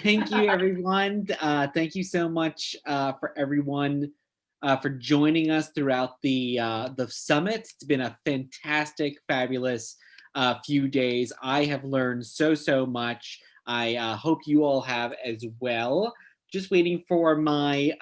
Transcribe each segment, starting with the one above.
Thank you, everyone. Thank you so much for everyone for joining us throughout the summit. It's been a fantastic, fabulous few days. I have learned so much. I hope you all have as well. Just waiting for my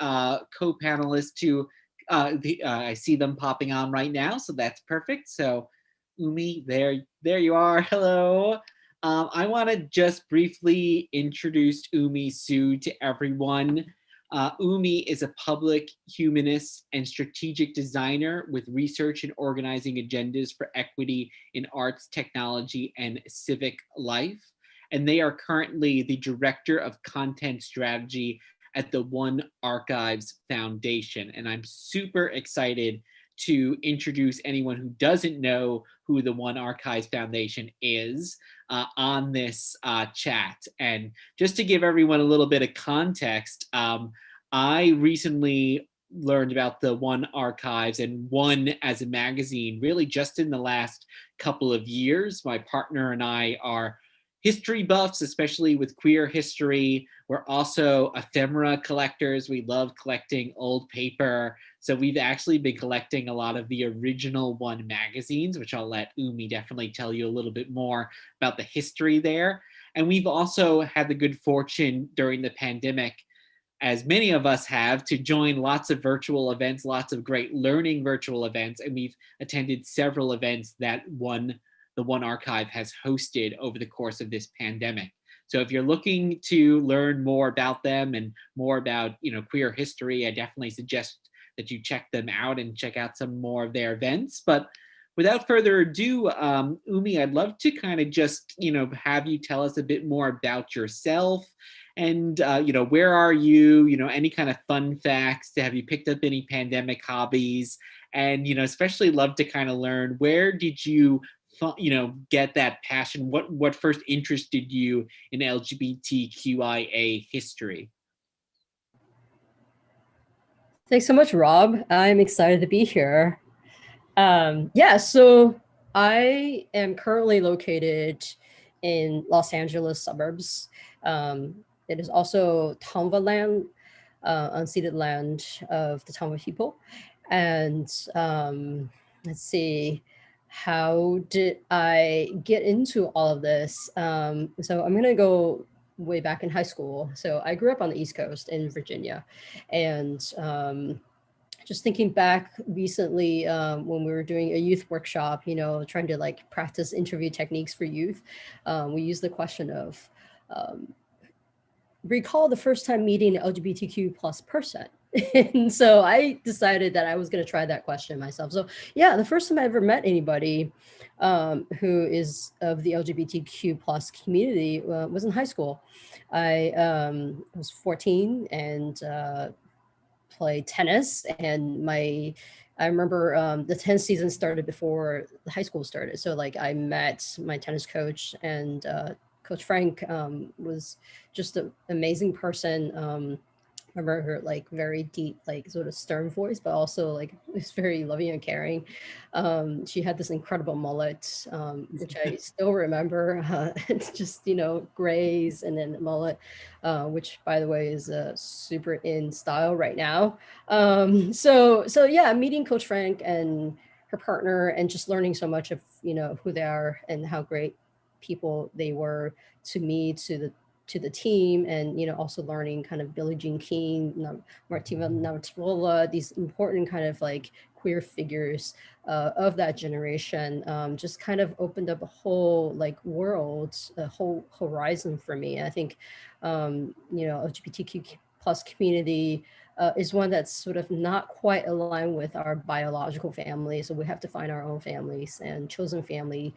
co-panelists to. I see them popping on right now, so that's perfect. So, Umi, there you are. Hello. I want to just briefly introduce Umi Su to everyone. Umi is a public humanist and strategic designer with research and organizing agendas for equity in arts, technology, and civic life. And they are currently the director of content strategy at the One Archives Foundation. And I'm super excited to introduce anyone who doesn't know who the One Archives Foundation is on this chat. And just to give everyone a little bit of context, I recently learned about the One Archives and One as a magazine really just in the last couple of years. My partner and I are history buffs, especially with queer history. We're also ephemera collectors. We love collecting old paper. So we've actually been collecting a lot of the original One magazines, which I'll let Umi definitely tell you a little bit more about the history there. And we've also had the good fortune during the pandemic, as many of us have, to join lots of virtual events, lots of great learning virtual events. And we've attended several events that the One Archive has hosted over the course of this pandemic. So if you're looking to learn more about them and more about, queer history, I definitely suggest that you check them out and check out some more of their events. But without further ado, Umi, I'd love to kind of just, have you tell us a bit more about yourself and, where are you, any kind of fun facts. Have you picked up any pandemic hobbies? And, especially love to kind of learn, where did you get that passion? What first interested you in LGBTQIA history? Thanks so much, Rob. I'm excited to be here. So I am currently located in Los Angeles suburbs. It is also Tongva land, unceded land of the Tongva people. And let's see, how did I get into all of this? So I'm going to go way back in high school. So I grew up on the East Coast in Virginia. And just thinking back recently when we were doing a youth workshop, trying to like practice interview techniques for youth, we used the question of recall the first time meeting an LGBTQ plus person. And so I decided that I was going to try that question myself. So yeah, the first time I ever met anybody who is of the LGBTQ plus community was in high school. I was 14 and played tennis, and I remember the tennis season started before the high school started. So like I met my tennis coach, and Coach Frank was just an amazing person. I remember her like very deep, like sort of stern voice, but also like was very loving and caring. She had this incredible mullet, which I still remember. It's just grays and then mullet, which by the way is a super in style right now. So yeah, meeting Coach Frank and her partner, and just learning so much of who they are and how great people they were to me, to the team, and also learning kind of Billie Jean King, Martina Navratilova, these important kind of like queer figures of that generation, just kind of opened up a whole like world, a whole horizon for me. I think LGBTQ plus community is one that's sort of not quite aligned with our biological family. So we have to find our own families, and chosen family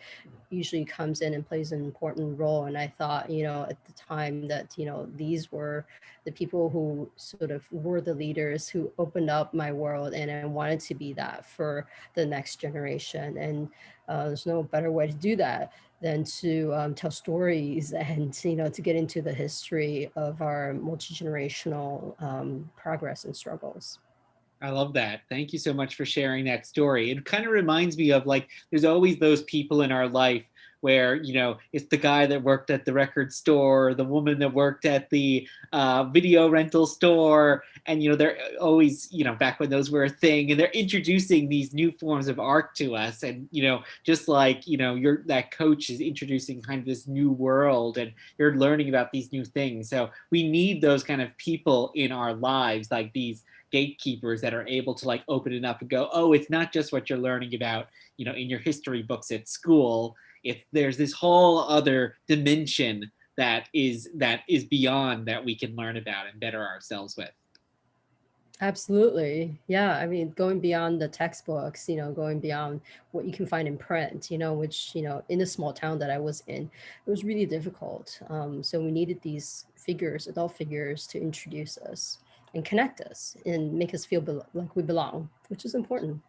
usually comes in and plays an important role. And I thought, at the time that, these were the people who sort of were the leaders who opened up my world, and I wanted to be that for the next generation. And there's no better way to do that than to tell stories and to get into the history of our multi-generational progress and struggles. I love that. Thank you so much for sharing that story. It kind of reminds me of like, there's always those people in our life where, it's the guy that worked at the record store, the woman that worked at the video rental store. And, they're always, back when those were a thing, and they're introducing these new forms of art to us. And, just like, that coach is introducing kind of this new world, and you're learning about these new things. So we need those kind of people in our lives, like these gatekeepers that are able to like open it up and go, oh, it's not just what you're learning about, in your history books at school. There's this whole other dimension that is beyond that we can learn about and better ourselves with. Absolutely. Yeah. I mean, going beyond the textbooks, going beyond what you can find in print, which, in the small town that I was in, it was really difficult. So we needed these figures, adult figures, to introduce us and connect us and make us feel like we belong, which is important.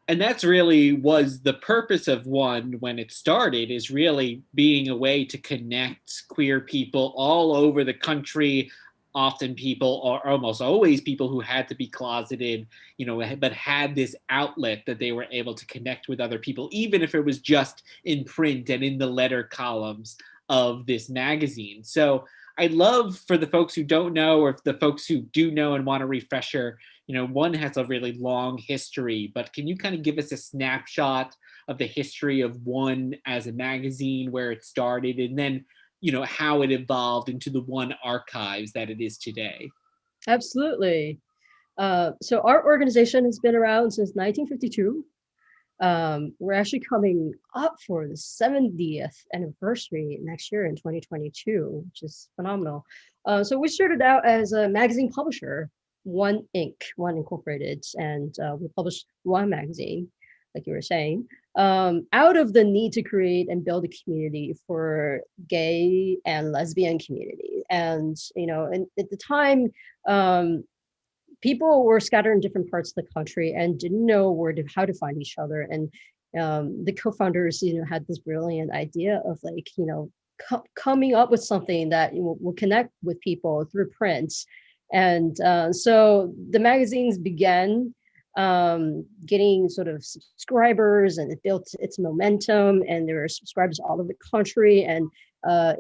And that's really was the purpose of One when it started, is really being a way to connect queer people all over the country, often people, or almost always people, who had to be closeted, but had this outlet that they were able to connect with other people, even if it was just in print and in the letter columns of this magazine. So I'd love for the folks who don't know, or if the folks who do know and want a refresher, One has a really long history, but can you kind of give us a snapshot of the history of One as a magazine, where it started, and then, how it evolved into the One archives that it is today? Absolutely. So our organization has been around since 1952. We're actually coming up for the 70th anniversary next year in 2022, which is phenomenal. So we started out as a magazine publisher, One Inc., One Incorporated, and we published one magazine, like you were saying, out of the need to create and build a community for gay and lesbian community. And, and at the time, people were scattered in different parts of the country and didn't know how to find each other. And the co-founders, had this brilliant idea of like, coming up with something that will connect with people through print. And so the magazines began getting sort of subscribers, and it built its momentum, and there were subscribers all over the country. And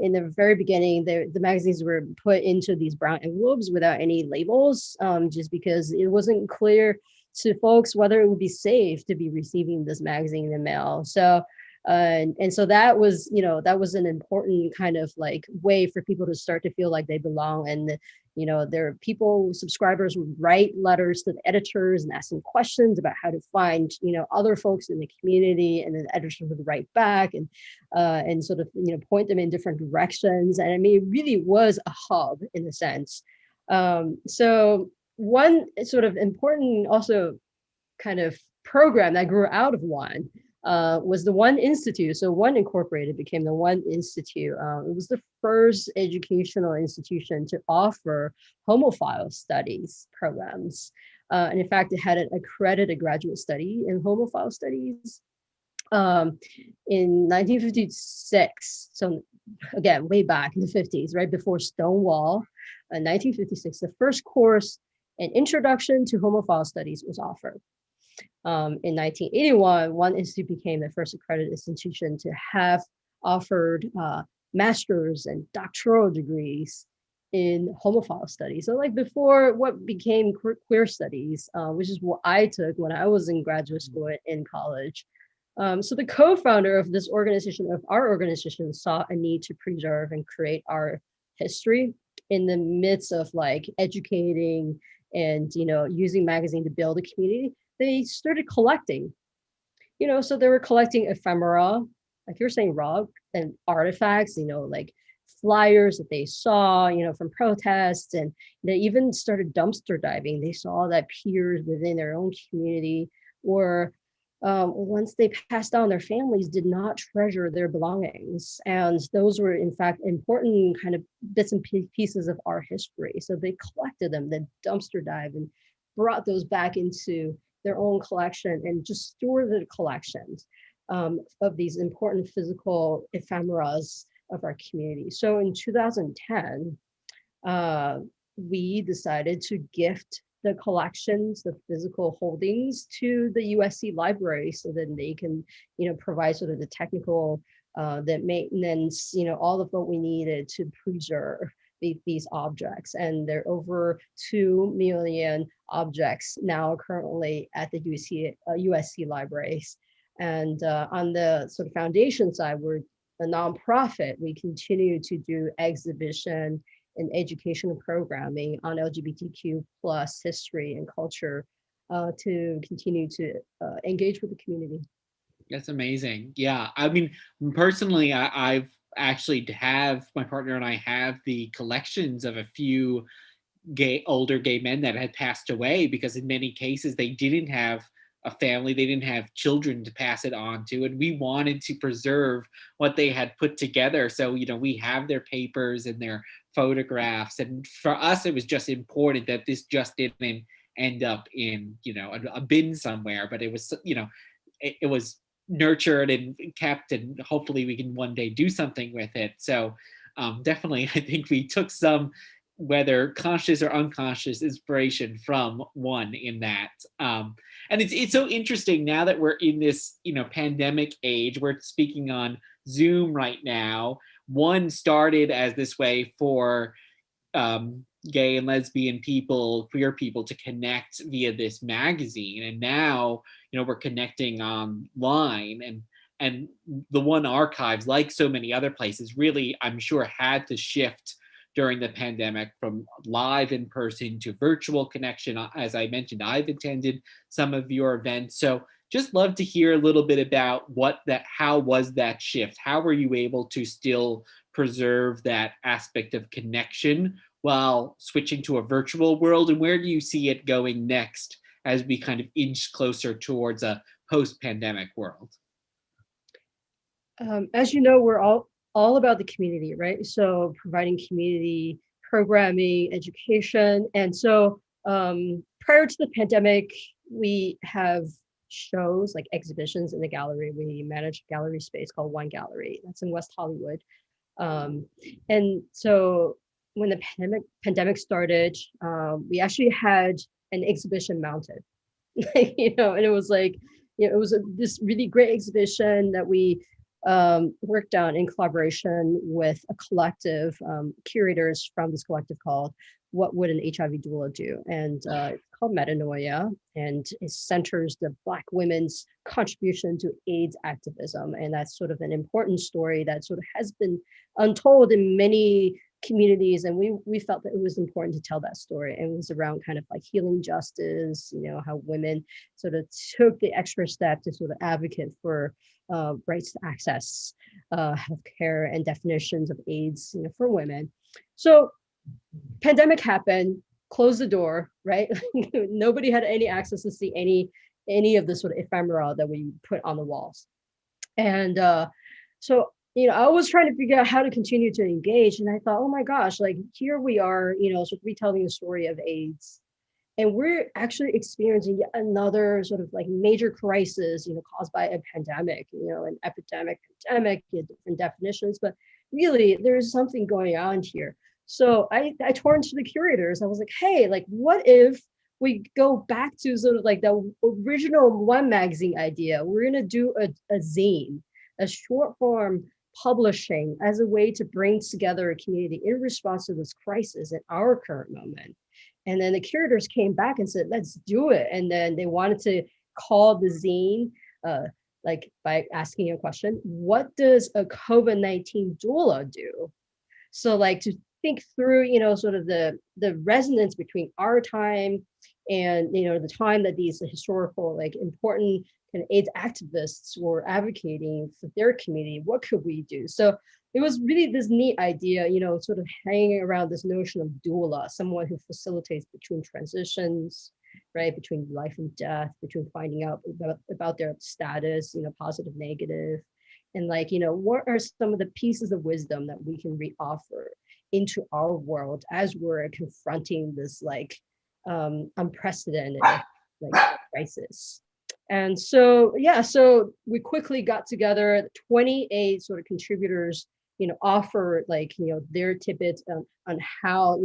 in the very beginning, the magazines were put into these brown envelopes without any labels, just because it wasn't clear to folks whether it would be safe to be receiving this magazine in the mail. So and so that was, that was an important kind of like way for people to start to feel like they belong. And there are people, subscribers would write letters to the editors and ask them questions about how to find, other folks in the community, and then the editors would write back and sort of, point them in different directions. And I mean, it really was a hub in a sense. So one sort of important also kind of program that grew out of One was the One Institute. So One Incorporated became the One Institute. It was the first educational institution to offer homophile studies programs. And in fact, it had an accredited graduate study in homophile studies in 1956. So again, way back in the 50s, right before Stonewall, in 1956, the first course, an introduction to homophile studies, was offered. In 1981, One Institute became the first accredited institution to have offered master's and doctoral degrees in homophile studies. So like before what became queer studies, which is what I took when I was in graduate school in college. So the co-founder of this organization, of our organization, saw a need to preserve and create our history in the midst of like educating and, using magazine to build a community. They started collecting, so they were collecting ephemera, like you're saying, Rob, and artifacts, like flyers that they saw, from protests. And they even started dumpster diving. They saw that peers within their own community, or once they passed on, their families did not treasure their belongings. And those were, in fact, important kind of bits and pieces of our history. So they collected them, then dumpster dive, and brought those back into their own collection and just stored the collections of these important physical ephemeras of our community. So in 2010, we decided to gift the collections, the physical holdings, to the USC library, so that they can, provide sort of the technical the maintenance, all of what we needed to preserve these objects. And there are over 2 million objects now currently at the USC libraries. And on the sort of foundation side, we're a nonprofit. We continue to do exhibition and educational programming on LGBTQ plus history and culture to continue to engage with the community. That's amazing. Yeah. I mean, personally, I've actually have my partner and I have the collections of a few older gay men that had passed away, because in many cases they didn't have a family, they didn't have children to pass it on to, and we wanted to preserve what they had put together. So we have their papers and their photographs, and for us it was just important that this just didn't end up in a bin somewhere, but it was it was nurtured and kept, and hopefully we can one day do something with it. So definitely I think we took some, whether conscious or unconscious, inspiration from one in that. And it's so interesting now that we're in this pandemic age. We're speaking on Zoom right now. One started as this way for gay and lesbian people, queer people, to connect via this magazine, and now we're connecting online, and the One Archives, like so many other places, really, I'm sure, had to shift during the pandemic from live in person to virtual connection. As I mentioned, I've attended some of your events, so just love to hear a little bit about how was that shift? How were you able to still preserve that aspect of connection while switching to a virtual world, and where do you see it going next as we kind of inch closer towards a post-pandemic world? As you know, we're all about the community, right? So providing community programming, education. And so prior to the pandemic, we have shows like exhibitions in the gallery. We manage a gallery space called One Gallery. That's in West Hollywood. And so when the pandemic started, we actually had an exhibition mounted, and it was like, it was this really great exhibition that we worked on in collaboration with a collective, curators from this collective called What Would an HIV Doula Do? And it's called Metanoia, and it centers the Black women's contribution to AIDS activism. And that's sort of an important story that sort of has been untold in many communities, and we felt that it was important to tell that story. And it was around kind of like healing justice, how women sort of took the extra step to sort of advocate for rights to access healthcare and definitions of AIDS, for women. So pandemic happened, closed the door, right? Nobody had any access to see any of the sort of ephemera that we put on the walls. And so I was trying to figure out how to continue to engage. And I thought, oh my gosh, like here we are, sort of retelling the story of AIDS. And we're actually experiencing yet another sort of like major crisis, caused by a pandemic, an epidemic, pandemic, different definitions, but really there's something going on here. So I turned to the curators. I was like, hey, like what if we go back to sort of like the original One magazine idea? We're gonna do a zine, a short form publishing as a way to bring together a community in response to this crisis in our current moment. And then the curators came back and said, let's do it. And then they wanted to call the zine, like by asking a question, what does a COVID-19 doula do? So like to think through, sort of the resonance between our time and, the time that these historical, like important kind of AIDS activists were advocating for their community, what could we do? So it was really this neat idea, sort of hanging around this notion of doula, someone who facilitates between transitions, right? Between life and death, between finding out about their status, positive, negative. And like, what are some of the pieces of wisdom that we can reoffer into our world as we're confronting this like unprecedented like crisis. And so, yeah, so we quickly got together, 28 sort of contributors, offer like, their tidbits on how,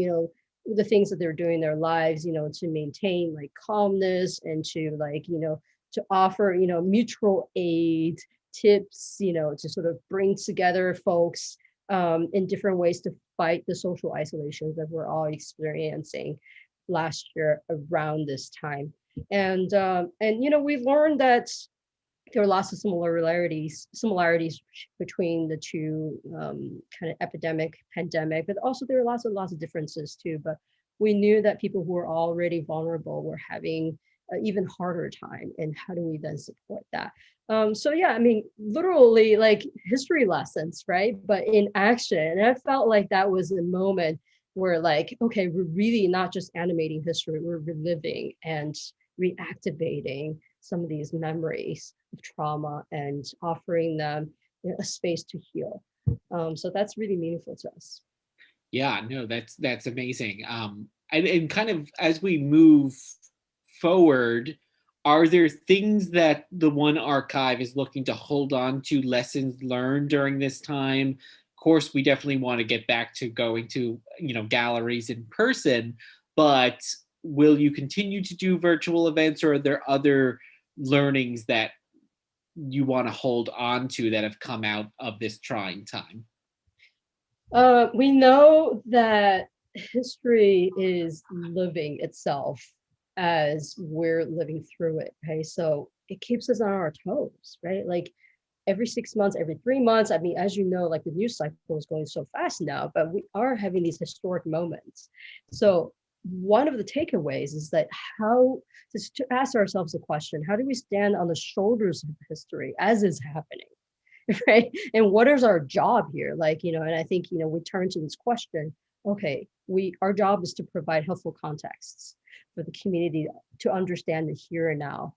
the things that they're doing in their lives, to maintain like calmness and to like, to offer, mutual aid tips, to sort of bring together folks in different ways to fight the social isolations that we're all experiencing last year around this time. And we've learned that there are lots of similarities between the two kind of epidemic, pandemic, but also there are lots of differences too. But we knew that people who were already vulnerable were having an even harder time, and how do we then support that? So yeah, I mean, literally like history lessons, right? But in action, and I felt like that was a moment where like, okay, we're really not just animating history, we're reliving and reactivating some of these memories of trauma and offering them a space to heal. So that's really meaningful to us. Yeah, no, that's amazing. And kind of as we move forward, are there things that the One Archive is looking to hold on to, lessons learned during this time? Of course, we definitely want to get back to going to, galleries in person, but will you continue to do virtual events, or are there other learnings that you want to hold on to that have come out of this trying time? We know that history is living itself as we're living through it. Okay, so it keeps us on our toes, right? Like every 6 months, every 3 months. I mean, as you know, like the news cycle is going so fast now, but we are having these historic moments. So one of the takeaways is that how to ask ourselves the question: how do we stand on the shoulders of history as is happening? Right? And what is our job here? Like, and I think, we turn to this question, okay, our job is to provide helpful contexts for the community to understand the here and now,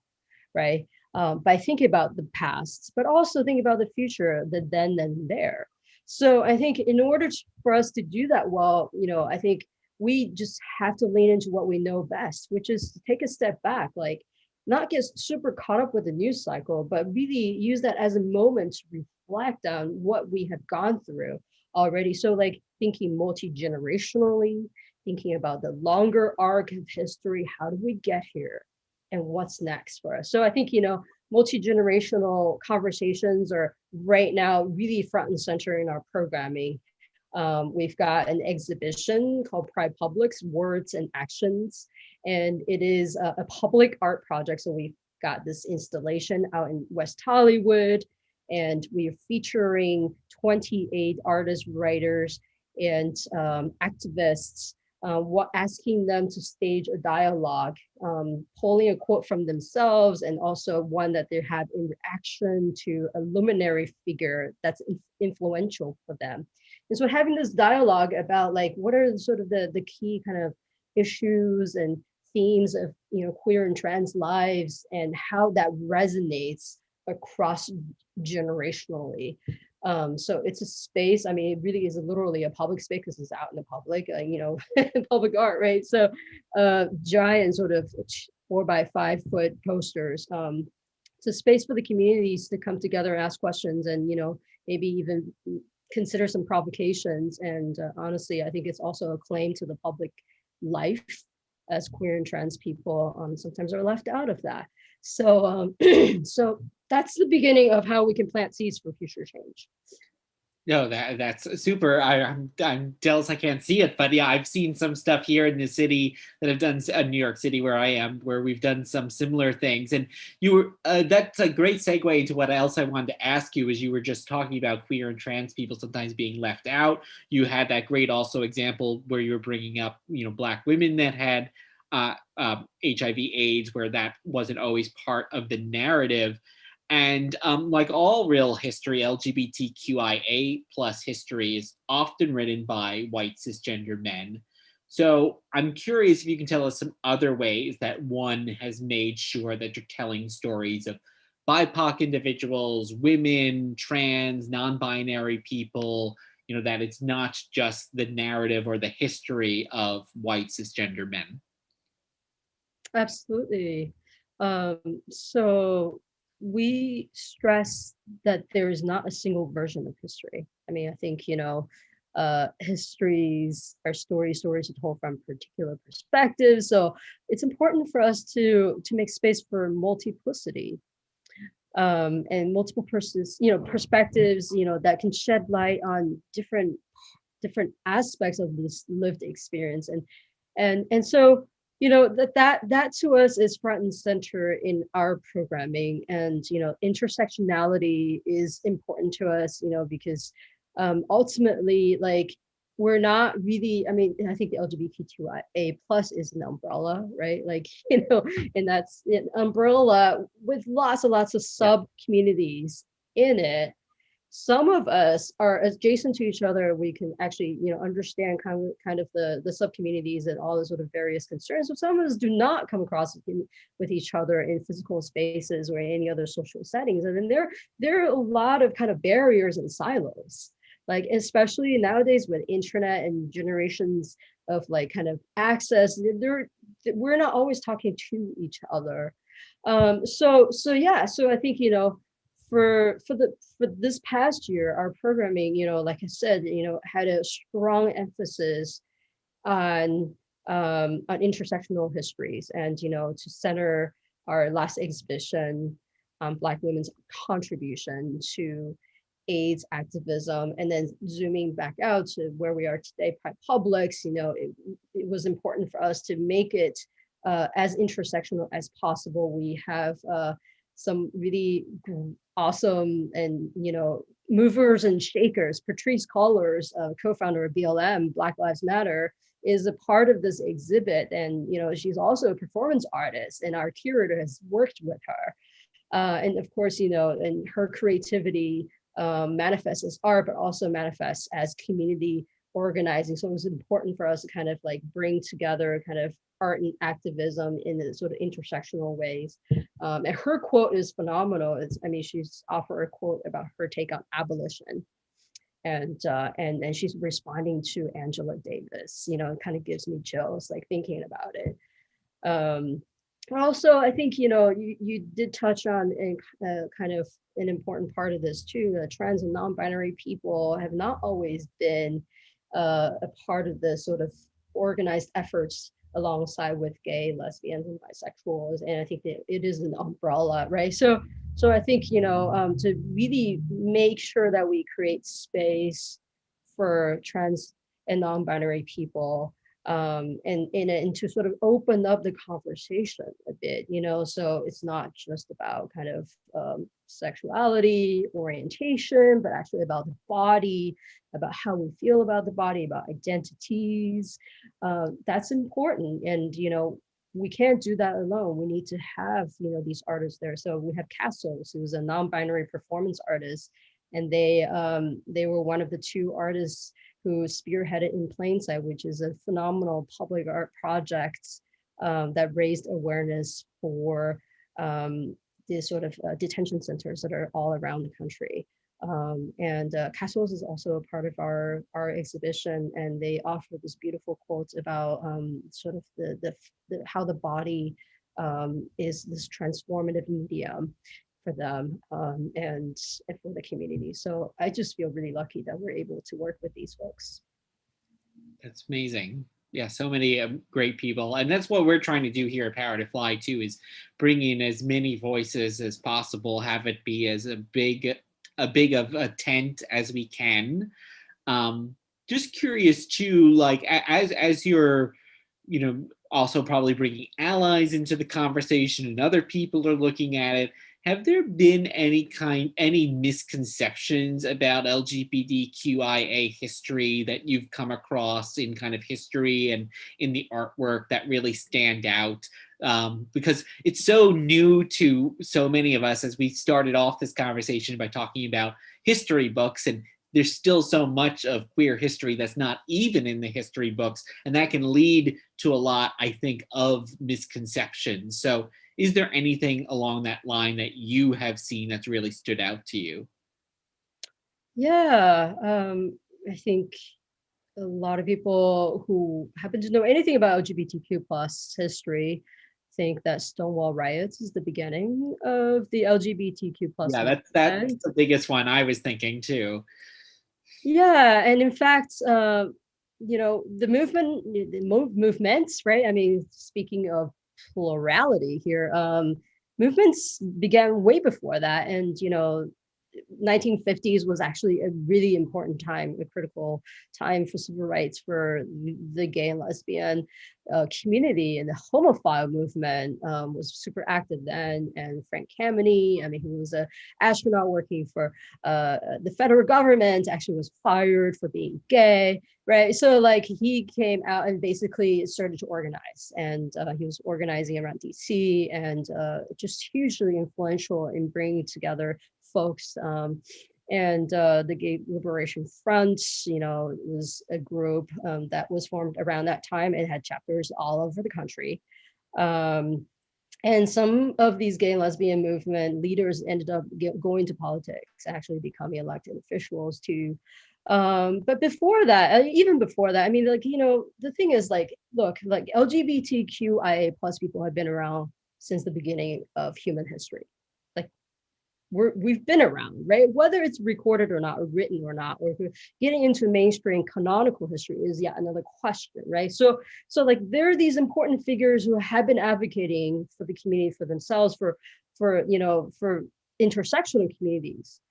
right? By thinking about the past, but also think about the future, the then and there. So I think in order for us to do that well, I think we just have to lean into what we know best, which is to take a step back, like not get super caught up with the news cycle, but really use that as a moment to reflect on what we have gone through already. So like thinking multi-generationally, thinking about the longer arc of history, how do we get here? And what's next for us? So I think, multi-generational conversations are right now really front and center in our programming. We've got an exhibition called Pride Public's Words and Actions, and it is a public art project. So we've got this installation out in West Hollywood, and we're featuring 28 artists, writers, and activists, asking them to stage a dialogue, pulling a quote from themselves, and also one that they have in reaction to a luminary figure that's influential for them. And so having this dialogue about like what are sort of the key kind of issues and themes of queer and trans lives, and how that resonates across generationally. So it's a space. I mean, it really is literally a public space because it's out in the public, public art, right? So giant sort of 4 by 5 foot posters. It's a space for the communities to come together and ask questions, and maybe even consider some provocations. And honestly, I think it's also a claim to the public life, as queer and trans people sometimes are left out of that. So so that's the beginning of how we can plant seeds for future change. No, that's super. I'm jealous I can't see it, but yeah, I've seen some stuff here in the city that have done New York City, where I am, where we've done some similar things. And you were that's a great segue into what else I wanted to ask you. Is you were just talking about queer and trans people sometimes being left out. You had that great also example where you were bringing up Black women that had HIV/AIDS, where that wasn't always part of the narrative. And like all real history, LGBTQIA plus history is often written by white cisgender men. So I'm curious if you can tell us some other ways that one has made sure that you're telling stories of BIPOC individuals, women, trans, non-binary people, that it's not just the narrative or the history of white cisgender men. Absolutely. So we stress that there is not a single version of history. I mean, I think, histories are stories are told from particular perspectives. So it's important for us to make space for multiplicity. and multiple perspectives, that can shed light on different aspects of this lived experience. And so, that to us is front and center in our programming. And intersectionality is important to us, because ultimately, like, we're not really, I mean, I think the LGBTQIA plus is an umbrella, right? Like, and that's an umbrella with lots and lots of sub communities in it. Some of us are adjacent to each other. We can actually, understand kind of the sub communities and all the sort of various concerns. But some of us do not come across with each other in physical spaces or any other social settings. And then there are a lot of kind of barriers and silos, like especially nowadays with internet and generations of like kind of access. We're not always talking to each other. So yeah, so I think for this past year, our programming, like I said, had a strong emphasis on intersectional histories, and to center our last exhibition on Black women's contribution to AIDS activism, and then zooming back out to where we are today, Publix. It was important for us to make it as intersectional as possible. We have some really awesome and movers and shakers. Patrice Collers, co-founder of BLM, Black Lives Matter, is a part of this exhibit, and she's also a performance artist, and our curator has worked with her. And of course, and her creativity manifests as art, but also manifests as community organizing. So it was important for us to kind of like bring together kind of art and activism in the sort of intersectional ways. And her quote is phenomenal. She's offered a quote about her take on abolition. And she's responding to Angela Davis. It kind of gives me chills, like thinking about it. Also, I think you did touch on kind of an important part of this too. Trans and non-binary people have not always been a part of the sort of organized efforts alongside with gay, lesbians, and bisexuals. And I think that it is an umbrella, right? So I think to really make sure that we create space for trans and non-binary people, and to sort of open up the conversation a bit, so it's not just about kind of sexuality, orientation, but actually about the body, about how we feel about the body, about identities. That's important. And, we can't do that alone. We need to have, these artists there. So we have Castles, who's a non-binary performance artist, and they were one of the two artists who spearheaded In Plain Sight, which is a phenomenal public art project that raised awareness for the sort of detention centers that are all around the country. And Castles is also a part of our exhibition, and they offer this beautiful quote about sort of the how the body is this transformative medium for them, and for the community. So I just feel really lucky that we're able to work with these folks. That's amazing. Yeah, so many great people. And that's what we're trying to do here at Power to Fly too, is bring in as many voices as possible, have it be as a big of a tent as we can. Just curious too, like as you're, also probably bringing allies into the conversation and other people are looking at it, have there been any misconceptions about LGBTQIA history that you've come across in kind of history and in the artwork that really stand out? Because it's so new to so many of us, as we started off this conversation by talking about history books, and there's still so much of queer history that's not even in the history books, and that can lead to a lot, I think, of misconceptions. So is there anything along that line that you have seen that's really stood out to you? Yeah, I think a lot of people who happen to know anything about LGBTQ plus history think that Stonewall riots is the beginning of the LGBTQ plus Yeah, that's movement. the biggest one I was thinking too. Yeah, and in fact, the movements, right? I mean, speaking of plurality here, movements began way before that. And, 1950s was actually a really important time, a critical time for civil rights for the gay and lesbian community. And the homophile movement was super active then. And Frank Kameny, I mean, he was an astronaut working for the federal government, actually was fired for being gay, right? So like he came out and basically started to organize, and he was organizing around DC, and just hugely influential in bringing together folks. And the Gay Liberation Front, was a group that was formed around that time. It had chapters all over the country. And some of these gay and lesbian movement leaders ended up going to politics, actually becoming elected officials too. But before that, even before that, I mean, like, the thing is, like, look, like LGBTQIA plus people have been around since the beginning of human history. Like, we've been around, right? Whether it's recorded or not, or written or not, or if we're getting into mainstream canonical history is yet another question, right? So like there are these important figures who have been advocating for the community, for themselves, for intersectional communities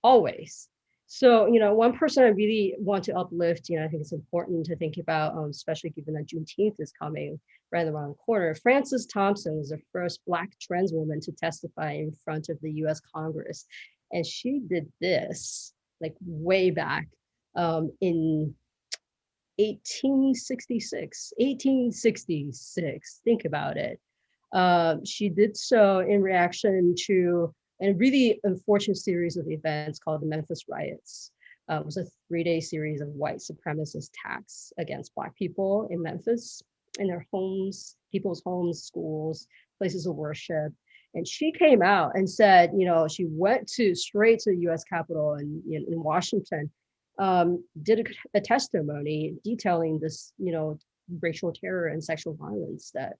always. So, one person I really want to uplift, I think it's important to think about, especially given that Juneteenth is coming right around the corner. Frances Thompson was the first Black trans woman to testify in front of the US Congress. And she did this like way back in 1866. Think about it. She did so in reaction to a really unfortunate series of events called the Memphis riots. It was a 3-day series of white supremacist attacks against Black people in Memphis, in their homes, people's homes, schools, places of worship. And she came out and said, she went straight to the US Capitol in Washington, did a testimony detailing this, racial terror and sexual violence that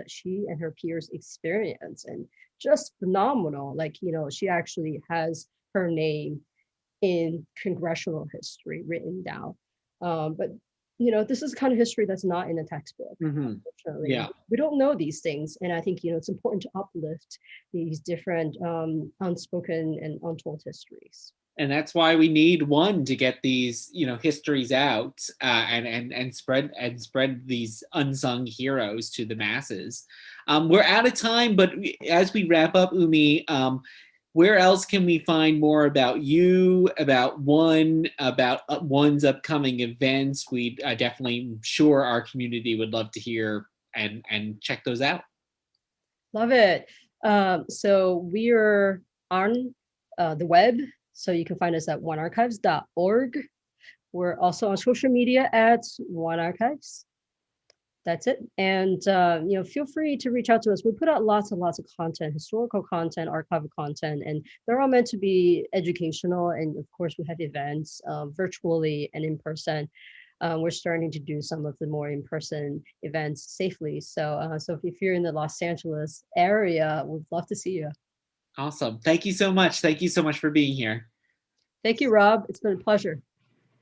she and her peers experience, and just phenomenal. Like, she actually has her name in congressional history written down. But this is kind of history that's not in a textbook. Mm-hmm. Unfortunately, Yeah. we don't know these things, and I think it's important to uplift these different unspoken and untold histories. And that's why we need one to get these histories out, and spread these unsung heroes to the masses. We're out of time, but as we wrap up, Umi, where else can we find more about you, about one's upcoming events? We definitely sure our community would love to hear and check those out. Love it. So we are on the web. So you can find us at onearchives.org. We're also on social media at One Archives. That's it. And feel free to reach out to us. We put out lots and lots of content, historical content, archival content, and they're all meant to be educational. And of course, we have events virtually and in person. We're starting to do some of the more in-person events safely. So if you're in the Los Angeles area, we'd love to see you. Awesome. Thank you so much. Thank you so much for being here. Thank you, Rob. It's been a pleasure.